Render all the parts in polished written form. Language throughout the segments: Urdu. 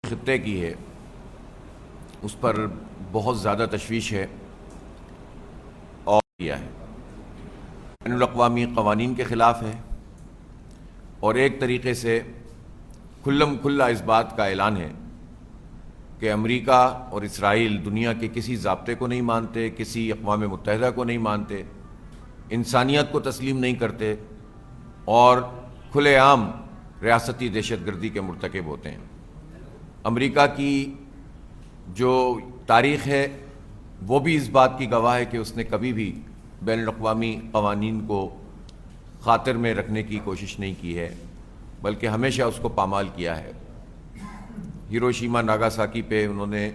خطے کی ہے اس پر بہت زیادہ تشویش ہے اور کیا ہے بین الاقوامی قوانین کے خلاف ہے، اور ایک طریقے سے کھلم کھلا اس بات کا اعلان ہے کہ امریکہ اور اسرائیل دنیا کے کسی ضابطے کو نہیں مانتے، کسی اقوام متحدہ کو نہیں مانتے، انسانیت کو تسلیم نہیں کرتے اور کھلے عام ریاستی دہشت گردی کے مرتکب ہوتے ہیں۔ امریکہ کی جو تاریخ ہے وہ بھی اس بات کی گواہ ہے کہ اس نے کبھی بھی بین الاقوامی قوانین کو خاطر میں رکھنے کی کوشش نہیں کی ہے، بلکہ ہمیشہ اس کو پامال کیا ہے۔ ہیروشیما ناگاساکی پہ انہوں نے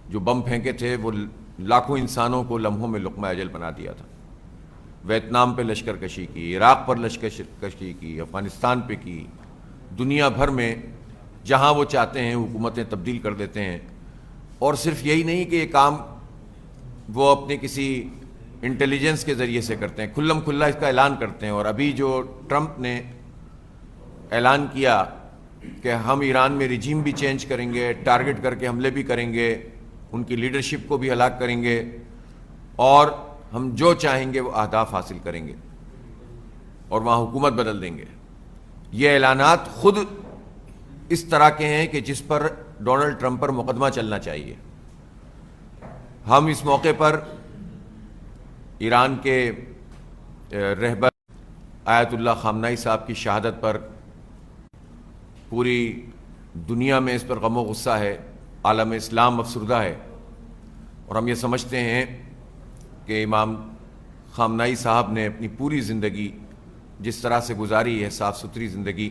جو بم پھینکے تھے وہ لاکھوں انسانوں کو لمحوں میں لقمہ اجل بنا دیا تھا۔ ویتنام پہ لشکر کشی کی، عراق پر لشکر کشی کی، افغانستان پہ کی، دنیا بھر میں جہاں وہ چاہتے ہیں حکومتیں تبدیل کر دیتے ہیں۔ اور صرف یہی نہیں کہ یہ کام وہ اپنے کسی انٹیلیجنس کے ذریعے سے کرتے ہیں، کھلم کھلا اس کا اعلان کرتے ہیں۔ اور ابھی جو ٹرمپ نے اعلان کیا کہ ہم ایران میں رجیم بھی چینج کریں گے، ٹارگٹ کر کے حملے بھی کریں گے، ان کی لیڈرشپ کو بھی ہلاک کریں گے، اور ہم جو چاہیں گے وہ اہداف حاصل کریں گے اور وہاں حکومت بدل دیں گے۔ یہ اعلانات خود اس طرح کے ہیں کہ جس پر ڈونلڈ ٹرمپ پر مقدمہ چلنا چاہیے۔ ہم اس موقع پر ایران کے رہبر آیت اللہ خامنائی صاحب کی شہادت پر پوری دنیا میں اس پر غم و غصہ ہے، عالم اسلام افسردہ ہے، اور ہم یہ سمجھتے ہیں کہ امام خامنائی صاحب نے اپنی پوری زندگی جس طرح سے گزاری ہے، صاف ستھری زندگی،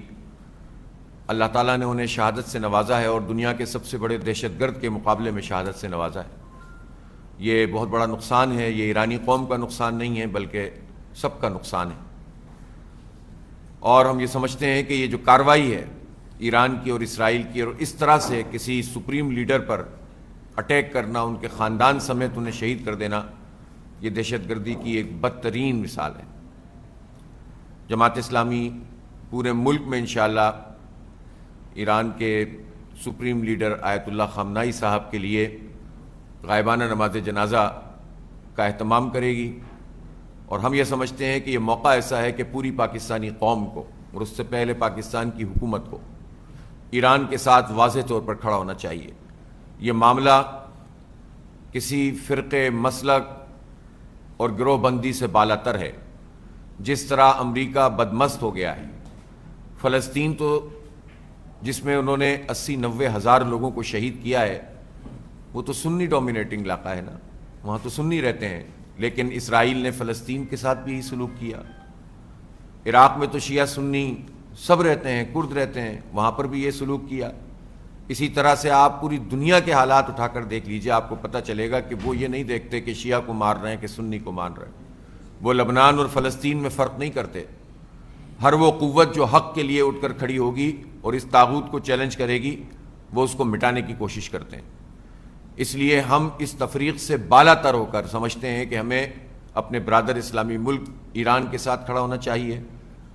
اللہ تعالیٰ نے انہیں شہادت سے نوازا ہے، اور دنیا کے سب سے بڑے دہشت گرد کے مقابلے میں شہادت سے نوازا ہے۔ یہ بہت بڑا نقصان ہے، یہ ایرانی قوم کا نقصان نہیں ہے بلکہ سب کا نقصان ہے۔ اور ہم یہ سمجھتے ہیں کہ یہ جو کارروائی ہے ایران کی اور اسرائیل کی، اور اس طرح سے کسی سپریم لیڈر پر اٹیک کرنا، ان کے خاندان سمیت انہیں شہید کر دینا، یہ دہشت گردی کی ایک بدترین مثال ہے۔ جماعت اسلامی پورے ملک میں انشاءاللہ ایران کے سپریم لیڈر آیت اللہ خامنائی صاحب کے لیے غائبانہ نماز جنازہ کا اہتمام کرے گی، اور ہم یہ سمجھتے ہیں کہ یہ موقع ایسا ہے کہ پوری پاکستانی قوم کو اور اس سے پہلے پاکستان کی حکومت کو ایران کے ساتھ واضح طور پر کھڑا ہونا چاہیے۔ یہ معاملہ کسی فرقے، مسلک اور گروہ بندی سے بالا تر ہے۔ جس طرح امریکہ بدمست ہو گیا ہے، فلسطین تو جس میں انہوں نے 80-90 ہزار لوگوں کو شہید کیا ہے، وہ تو سنی ڈومینیٹنگ علاقہ ہے نا، وہاں تو سنی رہتے ہیں، لیکن اسرائیل نے فلسطین کے ساتھ بھی سلوک کیا۔ عراق میں تو شیعہ سنی سب رہتے ہیں، کرد رہتے ہیں، وہاں پر بھی یہ سلوک کیا۔ اسی طرح سے آپ پوری دنیا کے حالات اٹھا کر دیکھ لیجئے، آپ کو پتہ چلے گا کہ وہ یہ نہیں دیکھتے کہ شیعہ کو مار رہے ہیں کہ سنی کو مار رہے ہیں۔ وہ لبنان اور فلسطین میں فرق نہیں کرتے۔ ہر وہ قوت جو حق کے لیے اٹھ کر کھڑی ہوگی اور اس طاغوت کو چیلنج کرے گی، وہ اس کو مٹانے کی کوشش کرتے ہیں۔ اس لیے ہم اس تفریق سے بالا تر ہو کر سمجھتے ہیں کہ ہمیں اپنے برادر اسلامی ملک ایران کے ساتھ کھڑا ہونا چاہیے،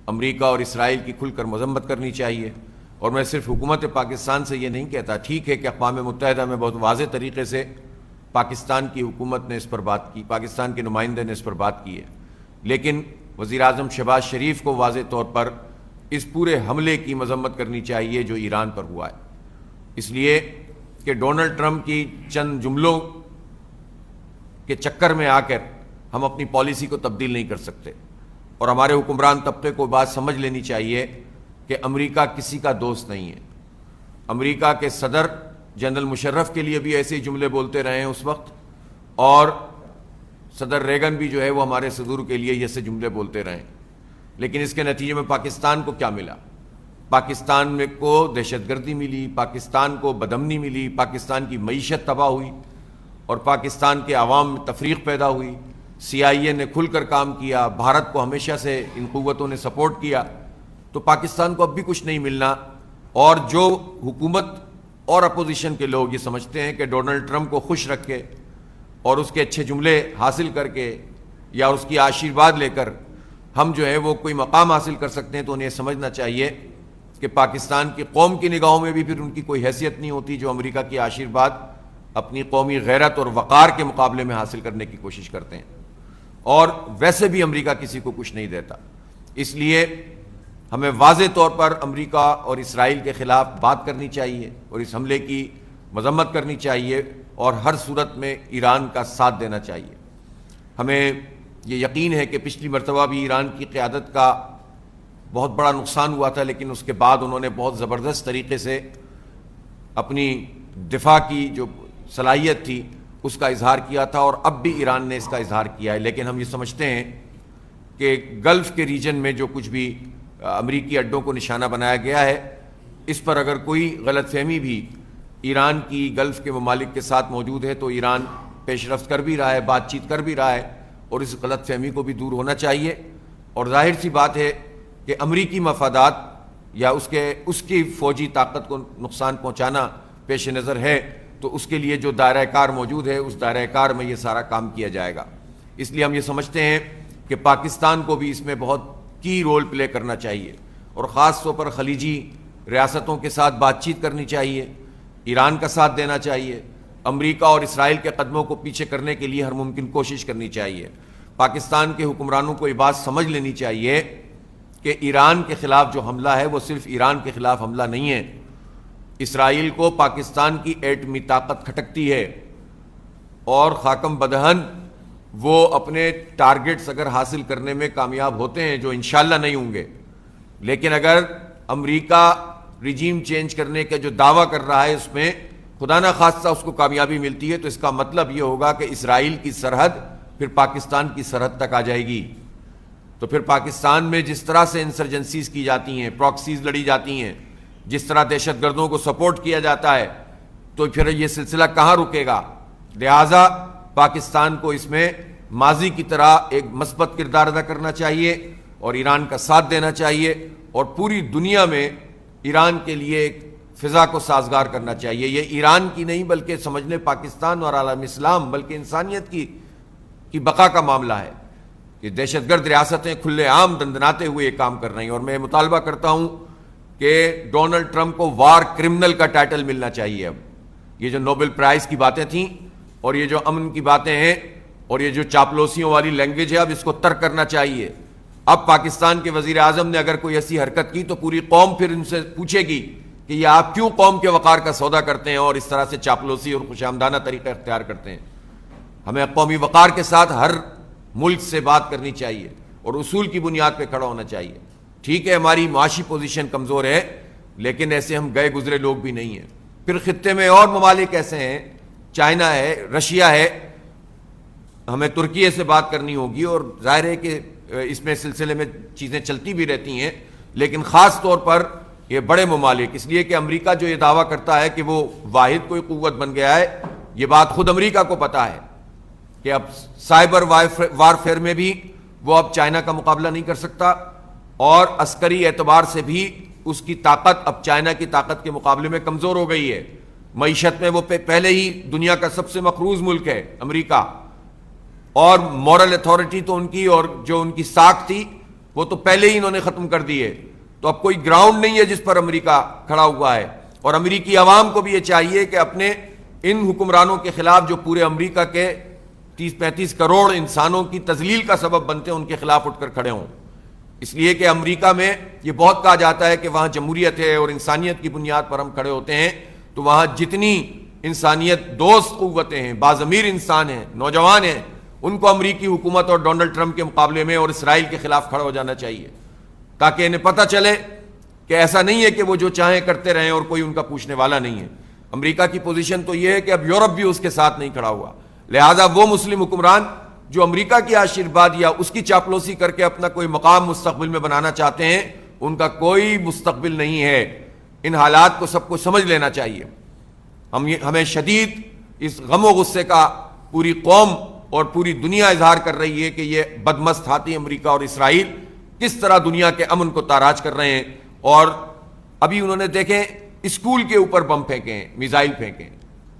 امریکہ اور اسرائیل کی کھل کر مذمت کرنی چاہیے۔ اور میں صرف حکومت پاکستان سے یہ نہیں کہتا، ٹھیک ہے کہ اقوام متحدہ میں بہت واضح طریقے سے پاکستان کی حکومت نے اس پر بات کی، پاکستان کے نمائندے نے اس پر بات کی ہے، لیکن وزیر اعظم شہباز شریف کو واضح طور پر اس پورے حملے کی مذمت کرنی چاہیے جو ایران پر ہوا ہے۔ اس لیے کہ ڈونلڈ ٹرمپ کی چند جملوں کے چکر میں آ کر ہم اپنی پالیسی کو تبدیل نہیں کر سکتے، اور ہمارے حکمران طبقے کو بات سمجھ لینی چاہیے کہ امریکہ کسی کا دوست نہیں ہے۔ امریکہ کے صدر جنرل مشرف کے لیے بھی ایسے جملے بولتے رہے ہیں اس وقت، اور صدر ریگن بھی جو ہے وہ ہمارے صدور کے لیے ایسے جملے بولتے رہے، لیکن اس کے نتیجے میں پاکستان کو کیا ملا؟ پاکستان میں کو دہشت گردی ملی، پاکستان کو بدامنی ملی، پاکستان کی معیشت تباہ ہوئی، اور پاکستان کے عوام میں تفریق پیدا ہوئی۔ CIA نے کھل کر کام کیا، بھارت کو ہمیشہ سے ان قوتوں نے سپورٹ کیا، تو پاکستان کو اب بھی کچھ نہیں ملنا۔ اور جو حکومت اور اپوزیشن کے لوگ یہ سمجھتے ہیں کہ ڈونلڈ ٹرمپ کو خوش رکھ کے اور اس کے اچھے جملے حاصل کر کے یا اس کی آشیرواد لے کر ہم جو ہے وہ کوئی مقام حاصل کر سکتے ہیں، تو انہیں سمجھنا چاہیے کہ پاکستان کی قوم کی نگاہوں میں بھی پھر ان کی کوئی حیثیت نہیں ہوتی جو امریکہ کی آشیرواد اپنی قومی غیرت اور وقار کے مقابلے میں حاصل کرنے کی کوشش کرتے ہیں، اور ویسے بھی امریکہ کسی کو کچھ نہیں دیتا۔ اس لیے ہمیں واضح طور پر امریکہ اور اسرائیل کے خلاف بات کرنی چاہیے اور اس حملے کی مذمت کرنی چاہیے اور ہر صورت میں ایران کا ساتھ دینا چاہیے۔ ہمیں یہ یقین ہے کہ پچھلی مرتبہ بھی ایران کی قیادت کا بہت بڑا نقصان ہوا تھا، لیکن اس کے بعد انہوں نے بہت زبردست طریقے سے اپنی دفاع کی جو صلاحیت تھی اس کا اظہار کیا تھا، اور اب بھی ایران نے اس کا اظہار کیا ہے۔ لیکن ہم یہ سمجھتے ہیں کہ گلف کے ریجن میں جو کچھ بھی امریکی اڈوں کو نشانہ بنایا گیا ہے، اس پر اگر کوئی غلط فہمی بھی ایران کی گلف کے ممالک کے ساتھ موجود ہے تو ایران پیش رفت کر بھی رہا ہے، بات چیت کر بھی رہا ہے، اور اس غلط فہمی کو بھی دور ہونا چاہیے۔ اور ظاہر سی بات ہے کہ امریکی مفادات یا اس کی فوجی طاقت کو نقصان پہنچانا پیش نظر ہے تو اس کے لیے جو دائرہ کار موجود ہے اس دائرہ کار میں یہ سارا کام کیا جائے گا۔ اس لیے ہم یہ سمجھتے ہیں کہ پاکستان کو بھی اس میں بہت کی رول پلے کرنا چاہیے، اور خاص طور پر خلیجی ریاستوں کے ساتھ بات چیت کرنی چاہیے، ایران کا ساتھ دینا چاہیے، امریکہ اور اسرائیل کے قدموں کو پیچھے کرنے کے لیے ہر ممکن کوشش کرنی چاہیے۔ پاکستان کے حکمرانوں کو یہ بات سمجھ لینی چاہیے کہ ایران کے خلاف جو حملہ ہے وہ صرف ایران کے خلاف حملہ نہیں ہے۔ اسرائیل کو پاکستان کی ایٹمی طاقت کھٹکتی ہے، اور خاکم بدہن وہ اپنے ٹارگٹس اگر حاصل کرنے میں کامیاب ہوتے ہیں، جو انشاءاللہ نہیں ہوں گے، لیکن اگر امریکہ رجیم چینج کرنے کا جو دعویٰ کر رہا ہے اس میں خدا نہ خواستہ اس کو کامیابی ملتی ہے، تو اس کا مطلب یہ ہوگا کہ اسرائیل کی سرحد پھر پاکستان کی سرحد تک آ جائے گی۔ تو پھر پاکستان میں جس طرح سے انسرجنسیز کی جاتی ہیں، پراکسیز لڑی جاتی ہیں، جس طرح دہشت گردوں کو سپورٹ کیا جاتا ہے، تو پھر یہ سلسلہ کہاں رکے گا؟ لہٰذا پاکستان کو اس میں ماضی کی طرح ایک مثبت کردار ادا کرنا چاہیے اور ایران کا ساتھ دینا چاہیے، اور پوری دنیا میں ایران کے لیے ایک فضا کو سازگار کرنا چاہیے۔ یہ ایران کی نہیں بلکہ سمجھ لیں پاکستان اور عالم اسلام بلکہ انسانیت کی بقا کا معاملہ ہے کہ دہشت گرد ریاستیں کھلے عام دندناتے ہوئے یہ کام کر رہی ہیں، اور میں مطالبہ کرتا ہوں کہ ڈونلڈ ٹرمپ کو وار کرمنل کا ٹائٹل ملنا چاہیے۔ اب یہ جو نوبل پرائز کی باتیں تھیں اور یہ جو امن کی باتیں ہیں اور یہ جو چاپلوسیوں والی لینگویج ہے، اب اس کو ترک کرنا چاہیے۔ اب پاکستان کے وزیر اعظم نے اگر کوئی ایسی حرکت کی تو پوری قوم پھر ان سے پوچھے گی کہ یہ آپ کیوں قوم کے وقار کا سودا کرتے ہیں اور اس طرح سے چاپلوسی اور خوش آمدانہ طریقہ اختیار کرتے ہیں۔ ہمیں قومی وقار کے ساتھ ہر ملک سے بات کرنی چاہیے اور اصول کی بنیاد پہ کھڑا ہونا چاہیے۔ ٹھیک ہے ہماری معاشی پوزیشن کمزور ہے، لیکن ایسے ہم گئے گزرے لوگ بھی نہیں ہیں۔ پھر خطے میں اور ممالک ایسے ہیں، چائنا ہے، رشیا ہے، ہمیں ترکیے سے بات کرنی ہوگی، اور ظاہر ہے کہ اس میں سلسلے میں چیزیں چلتی بھی رہتی ہیں، لیکن خاص طور پر یہ بڑے ممالک، اس لیے کہ امریکہ جو یہ دعویٰ کرتا ہے کہ وہ واحد کوئی قوت بن گیا ہے، یہ بات خود امریکہ کو پتہ ہے کہ اب سائبر وارفیئر میں بھی وہ اب چائنا کا مقابلہ نہیں کر سکتا، اور عسکری اعتبار سے بھی اس کی طاقت اب چائنا کی طاقت کے مقابلے میں کمزور ہو گئی ہے۔ معیشت میں وہ پہلے ہی دنیا کا سب سے مقروض ملک ہے امریکہ، اور مورل اتھارٹی تو ان کی اور جو ان کی ساکھ تھی وہ تو پہلے ہی انہوں نے ختم کر دی ہے۔ تو اب کوئی گراؤنڈ نہیں ہے جس پر امریکہ کھڑا ہوا ہے، اور امریکی عوام کو بھی یہ چاہیے کہ اپنے ان حکمرانوں کے خلاف جو پورے امریکہ کے 30-35 کروڑ انسانوں کی تذلیل کا سبب بنتے ہیں، ان کے خلاف اٹھ کر کھڑے ہوں۔ اس لیے کہ امریکہ میں یہ بہت کہا جاتا ہے کہ وہاں جمہوریت ہے اور انسانیت کی بنیاد پر ہم کھڑے ہوتے ہیں، تو وہاں جتنی انسانیت دوست قوتیں ہیں، باضمیر انسان ہیں، نوجوان ہیں، ان کو امریکی حکومت اور ڈونلڈ ٹرمپ کے مقابلے میں اور اسرائیل کے خلاف کھڑا ہو جانا چاہیے، تاکہ انہیں پتہ چلے کہ ایسا نہیں ہے کہ وہ جو چاہیں کرتے رہیں اور کوئی ان کا پوچھنے والا نہیں ہے۔ امریکہ کی پوزیشن تو یہ ہے کہ اب یورپ بھی اس کے ساتھ نہیں کھڑا ہوا، لہٰذا وہ مسلم حکمران جو امریکہ کی آشیرواد یا اس کی چاپلوسی کر کے اپنا کوئی مقام مستقبل میں بنانا چاہتے ہیں، ان کا کوئی مستقبل نہیں ہے۔ ان حالات کو سب کو سمجھ لینا چاہیے۔ ہمیں شدید اس غم و غصے کا پوری قوم اور پوری دنیا اظہار کر رہی ہے کہ یہ بدمست ہاتھی امریکہ اور اسرائیل کس طرح دنیا کے امن کو تاراج کر رہے ہیں، اور ابھی انہوں نے دیکھیں اسکول کے اوپر بم پھینکے ہیں، میزائل پھینکے ہیں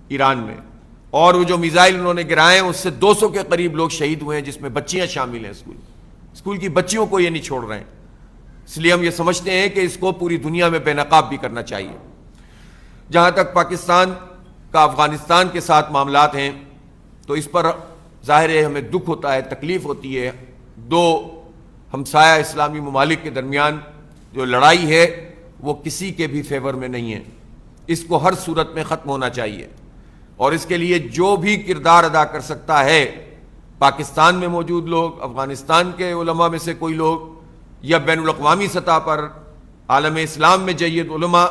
ایران میں، اور وہ جو میزائل انہوں نے گرائے ہیں اس سے 200 کے قریب لوگ شہید ہوئے ہیں، جس میں بچیاں شامل ہیں۔ اسکول کی بچیوں کو یہ نہیں چھوڑ رہے ہیں۔ اس لیے ہم یہ سمجھتے ہیں کہ اس کو پوری دنیا میں بے نقاب بھی کرنا چاہیے۔ جہاں تک پاکستان کا افغانستان کے ساتھ معاملات ہیں تو اس پر ظاہر ہے ہمیں دکھ ہوتا ہے، تکلیف ہوتی ہے۔ دو ہمسایہ اسلامی ممالک کے درمیان جو لڑائی ہے وہ کسی کے بھی فیور میں نہیں ہے، اس کو ہر صورت میں ختم ہونا چاہیے، اور اس کے لیے جو بھی کردار ادا کر سکتا ہے، پاکستان میں موجود لوگ، افغانستان کے علماء میں سے کوئی لوگ، یا بین الاقوامی سطح پر عالم اسلام میں جید علماء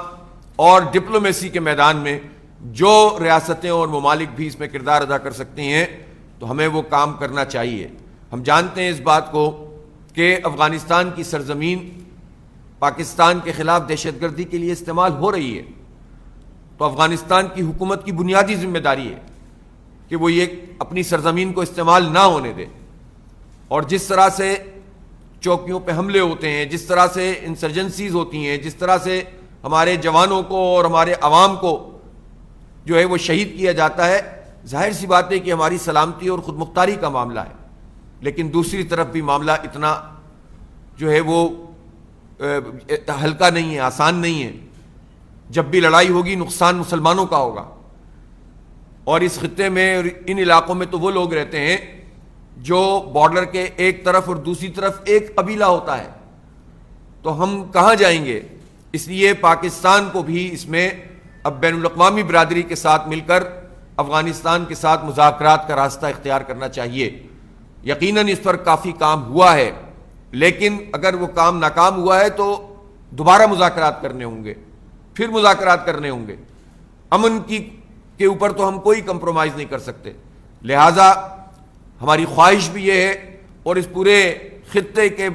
اور ڈپلومیسی کے میدان میں جو ریاستیں اور ممالک بھی اس میں کردار ادا کر سکتے ہیں تو ہمیں وہ کام کرنا چاہیے۔ ہم جانتے ہیں اس بات کو کہ افغانستان کی سرزمین پاکستان کے خلاف دہشت گردی کے لیے استعمال ہو رہی ہے، تو افغانستان کی حکومت کی بنیادی ذمہ داری ہے کہ وہ یہ اپنی سرزمین کو استعمال نہ ہونے دے، اور جس طرح سے چوکیوں پہ حملے ہوتے ہیں، جس طرح سے انسرجنسیز ہوتی ہیں، جس طرح سے ہمارے جوانوں کو اور ہمارے عوام کو جو ہے وہ شہید کیا جاتا ہے، ظاہر سی بات ہے کہ ہماری سلامتی اور خود مختاری کا معاملہ ہے، لیکن دوسری طرف بھی معاملہ اتنا جو ہے وہ ہلکا نہیں ہے، آسان نہیں ہے۔ جب بھی لڑائی ہوگی نقصان مسلمانوں کا ہوگا، اور اس خطے میں ان علاقوں میں تو وہ لوگ رہتے ہیں جو بارڈر کے ایک طرف اور دوسری طرف ایک قبیلہ ہوتا ہے، تو ہم کہاں جائیں گے؟ اس لیے پاکستان کو بھی اس میں اب بین الاقوامی برادری کے ساتھ مل کر افغانستان کے ساتھ مذاکرات کا راستہ اختیار کرنا چاہیے۔ یقیناً اس پر کافی کام ہوا ہے، لیکن اگر وہ کام ناکام ہوا ہے تو دوبارہ مذاکرات کرنے ہوں گے، پھر مذاکرات کرنے ہوں گے۔ امن کے اوپر تو ہم کوئی کمپرومائز نہیں کر سکتے، لہٰذا ہماری خواہش بھی یہ ہے، اور اس پورے خطے کے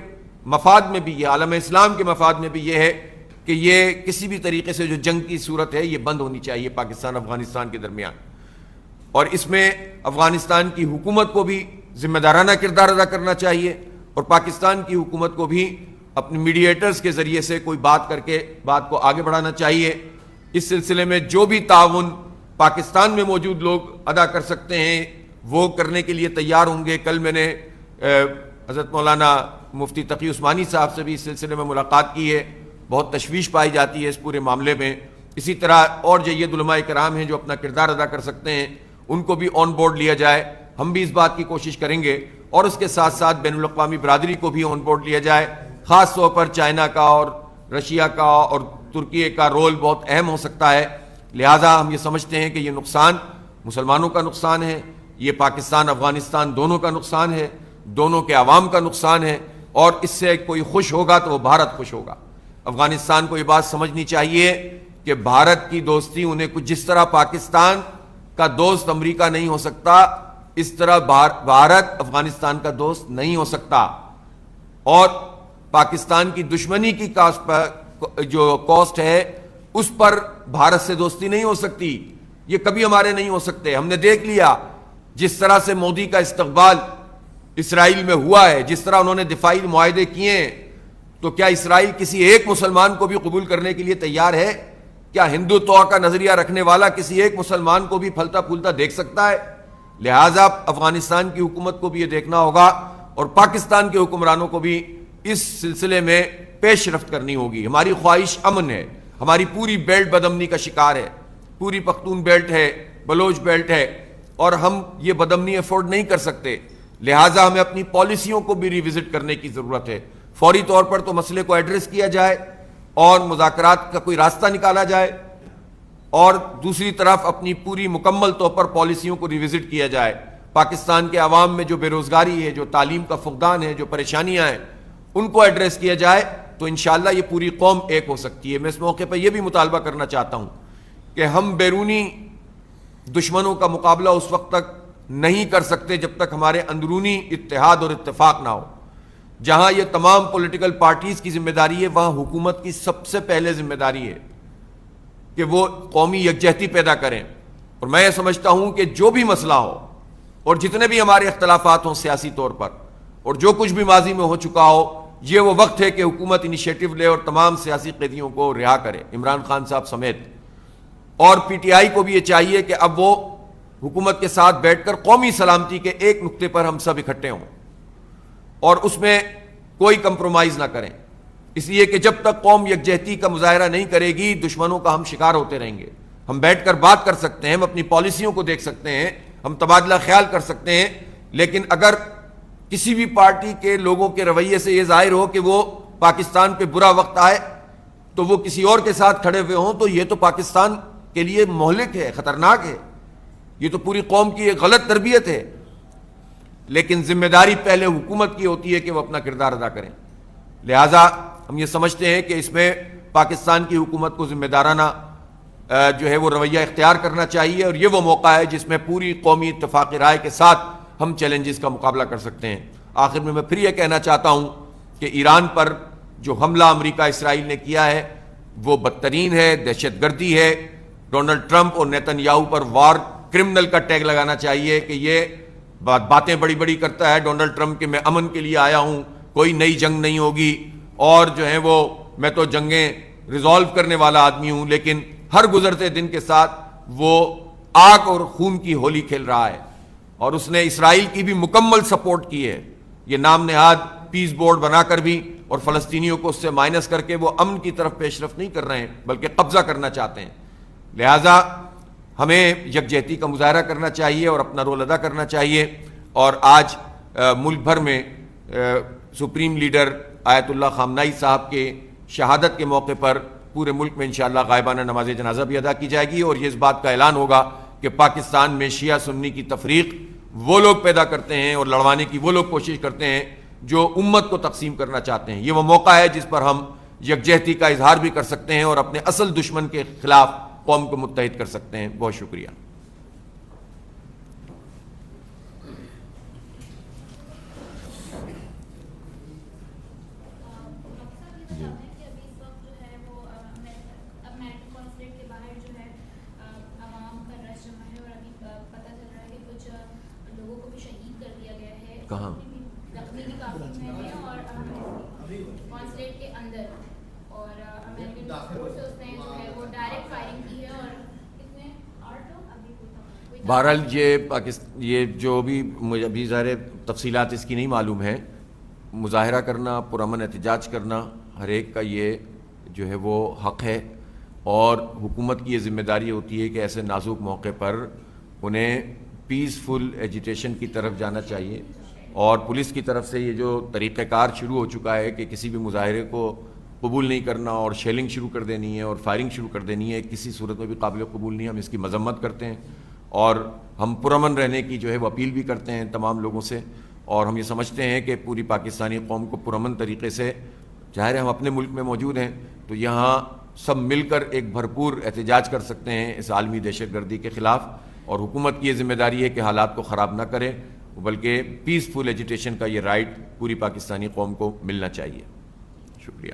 مفاد میں بھی یہ، عالم اسلام کے مفاد میں بھی یہ ہے کہ یہ کسی بھی طریقے سے جو جنگ کی صورت ہے یہ بند ہونی چاہیے پاکستان افغانستان کے درمیان، اور اس میں افغانستان کی حکومت کو بھی ذمہ دارانہ کردار ادا کرنا چاہیے، اور پاکستان کی حکومت کو بھی اپنے میڈیٹرز کے ذریعے سے کوئی بات کر کے بات کو آگے بڑھانا چاہیے۔ اس سلسلے میں جو بھی تعاون پاکستان میں موجود لوگ ادا کر سکتے ہیں وہ کرنے کے لیے تیار ہوں گے۔ کل میں نے حضرت مولانا مفتی تقی عثمانی صاحب سے بھی اس سلسلے میں ملاقات کی ہے، بہت تشویش پائی جاتی ہے اس پورے معاملے میں۔ اسی طرح اور جید علماء کرام ہیں جو اپنا کردار ادا کر سکتے ہیں، ان کو بھی آن بورڈ لیا جائے۔ ہم بھی اس بات کی کوشش کریں گے، اور اس کے ساتھ ساتھ بین الاقوامی برادری کو بھی آن بورڈ لیا جائے۔ خاص طور پر چائنا کا اور رشیا کا اور ترکی کا رول بہت اہم ہو سکتا ہے، لہٰذا ہم یہ سمجھتے ہیں کہ یہ نقصان مسلمانوں کا نقصان ہے، یہ پاکستان افغانستان دونوں کا نقصان ہے، دونوں کے عوام کا نقصان ہے، اور اس سے کوئی خوش ہوگا تو وہ بھارت خوش ہوگا۔ افغانستان کو یہ بات سمجھنی چاہیے کہ بھارت کی دوستی انہیں کچھ جس طرح پاکستان کا دوست امریکہ نہیں ہو سکتا، اس طرح بھارت افغانستان کا دوست نہیں ہو سکتا، اور پاکستان کی دشمنی کی جو کاسٹ ہے اس پر بھارت سے دوستی نہیں ہو سکتی، یہ کبھی ہمارے نہیں ہو سکتے۔ ہم نے دیکھ لیا جس طرح سے مودی کا استقبال اسرائیل میں ہوا ہے، جس طرح انہوں نے دفاعی معاہدے کیے ہیں، تو کیا اسرائیل کسی ایک مسلمان کو بھی قبول کرنے کے لیے تیار ہے؟ کیا ہندوتوا کا نظریہ رکھنے والا کسی ایک مسلمان کو بھی پھلتا پھولتا دیکھ سکتا ہے؟ لہٰذا افغانستان کی حکومت کو بھی یہ دیکھنا ہوگا، اور پاکستان کے حکمرانوں کو بھی اس سلسلے میں پیش رفت کرنی ہوگی۔ ہماری خواہش امن ہے، ہماری پوری بیلٹ بدامنی کا شکار ہے، پوری پختون بیلٹ ہے، بلوچ بیلٹ ہے، اور ہم یہ بدامنی افورڈ نہیں کر سکتے، لہٰذا ہمیں اپنی پالیسیوں کو بھی ریوزٹ کرنے کی ضرورت ہے۔ فوری طور پر تو مسئلے کو ایڈریس کیا جائے اور مذاکرات کا کوئی راستہ نکالا جائے، اور دوسری طرف اپنی پوری مکمل طور پر پالیسیوں کو ریوزٹ کیا جائے۔ پاکستان کے عوام میں جو بے روزگاری ہے، جو تعلیم کا فقدان ہے، جو پریشانیاں ہیں، ان کو ایڈریس کیا جائے تو انشاءاللہ یہ پوری قوم ایک ہو سکتی ہے۔ میں اس موقع پر یہ بھی مطالبہ کرنا چاہتا ہوں کہ ہم بیرونی دشمنوں کا مقابلہ اس وقت تک نہیں کر سکتے جب تک ہمارے اندرونی اتحاد اور اتفاق نہ ہو۔ جہاں یہ تمام پولیٹیکل پارٹیز کی ذمہ داری ہے، وہاں حکومت کی سب سے پہلے ذمہ داری ہے کہ وہ قومی یکجہتی پیدا کریں۔ اور میں یہ سمجھتا ہوں کہ جو بھی مسئلہ ہو اور جتنے بھی ہمارے اختلافات ہوں سیاسی طور پر، اور جو کچھ بھی ماضی میں ہو چکا ہو، یہ وہ وقت ہے کہ حکومت انیشیٹو لے اور تمام سیاسی قیدیوں کو رہا کرے، عمران خان صاحب سمیت۔ اور پی ٹی آئی کو بھی یہ چاہیے کہ اب وہ حکومت کے ساتھ بیٹھ کر قومی سلامتی کے ایک نقطے پر ہم سب اکٹھے ہوں، اور اس میں کوئی کمپرومائز نہ کریں۔ اس لیے کہ جب تک قوم یکجہتی کا مظاہرہ نہیں کرے گی دشمنوں کا ہم شکار ہوتے رہیں گے. ہم بیٹھ کر بات کر سکتے ہیں, ہم اپنی پالیسیوں کو دیکھ سکتے ہیں, ہم تبادلہ خیال کر سکتے ہیں, لیکن اگر کسی بھی پارٹی کے لوگوں کے رویے سے یہ ظاہر ہو کہ وہ پاکستان پہ برا وقت آئے تو وہ کسی اور کے ساتھ کھڑے ہوئے ہوں, تو یہ تو پاکستان کے لیے مہلک ہے, خطرناک ہے, یہ تو پوری قوم کی ایک غلط تربیت ہے. لیکن ذمہ داری پہلے حکومت کی ہوتی ہے کہ وہ اپنا کردار ادا کریں. لہٰذا ہم یہ سمجھتے ہیں کہ اس میں پاکستان کی حکومت کو ذمہ دارانہ جو ہے وہ رویہ اختیار کرنا چاہیے, اور یہ وہ موقع ہے جس میں پوری قومی اتفاق رائے کے ساتھ ہم چیلنجز کا مقابلہ کر سکتے ہیں. آخر میں پھر یہ کہنا چاہتا ہوں کہ ایران پر جو حملہ امریکہ اسرائیل نے کیا ہے وہ بدترین ہے, دہشت گردی ہے. ڈونلڈ ٹرمپ اور نیتن یاہو پر وار کرمنل کا ٹیگ لگانا چاہیے کہ یہ باتیں بڑی بڑی کرتا ہے ڈونلڈ ٹرمپ کہ میں امن کے لیے آیا ہوں, کوئی نئی جنگ نہیں ہوگی, اور جو ہے وہ میں تو جنگیں ریزالو کرنے والا آدمی ہوں, لیکن ہر گزرتے دن کے ساتھ وہ آگ اور خون کی ہولی کھیل رہا ہے. اور اس نے اسرائیل کی بھی مکمل سپورٹ کی ہے, یہ نام نہاد پیس بورڈ بنا کر بھی, اور فلسطینیوں کو اس سے مائنس کر کے وہ امن کی طرف پیش رفت نہیں کر رہے ہیں بلکہ قبضہ کرنا چاہتے ہیں. لہٰذا ہمیں یکجہتی کا مظاہرہ کرنا چاہیے اور اپنا رول ادا کرنا چاہیے. اور آج ملک بھر میں سپریم لیڈر آیت اللہ خامنائی صاحب کے شہادت کے موقع پر پورے ملک میں انشاءاللہ غائبانہ نماز جنازہ بھی ادا کی جائے گی, اور یہ اس بات کا اعلان ہوگا کہ پاکستان میں شیعہ سنی کی تفریق وہ لوگ پیدا کرتے ہیں اور لڑوانے کی وہ لوگ کوشش کرتے ہیں جو امت کو تقسیم کرنا چاہتے ہیں. یہ وہ موقع ہے جس پر ہم یکجہتی کا اظہار بھی کر سکتے ہیں اور اپنے اصل دشمن کے خلاف قوم کو متحد کر سکتے ہیں. بہت شکریہ. کہاں بہرحال یہ جو بھی مجھے ابھی ظاہر تفصیلات اس کی نہیں معلوم ہے, مظاہرہ کرنا, پرامن احتجاج کرنا ہر ایک کا یہ جو ہے وہ حق ہے, اور حکومت کی یہ ذمہ داری ہوتی ہے کہ ایسے نازک موقع پر انہیں پیسفل ایجیٹیشن کی طرف جانا چاہیے. اور پولیس کی طرف سے یہ جو طریقہ کار شروع ہو چکا ہے کہ کسی بھی مظاہرے کو قبول نہیں کرنا اور شیلنگ شروع کر دینی ہے اور فائرنگ شروع کر دینی ہے, کسی صورت میں بھی قابل قبول نہیں ہے. ہم اس کی مذمت کرتے ہیں اور ہم پرامن رہنے کی جو ہے وہ اپیل بھی کرتے ہیں تمام لوگوں سے, اور ہم یہ سمجھتے ہیں کہ پوری پاکستانی قوم کو پرامن طریقے سے, ظاہر ہم اپنے ملک میں موجود ہیں تو یہاں سب مل کر ایک بھرپور احتجاج کر سکتے ہیں اس عالمی دہشت گردی کے خلاف, اور حکومت کی یہ ذمہ داری ہے کہ حالات کو خراب نہ کرے بلکہ پیسفل ایجیٹیشن کا یہ رائٹ پوری پاکستانی قوم کو ملنا چاہیے. شکریہ.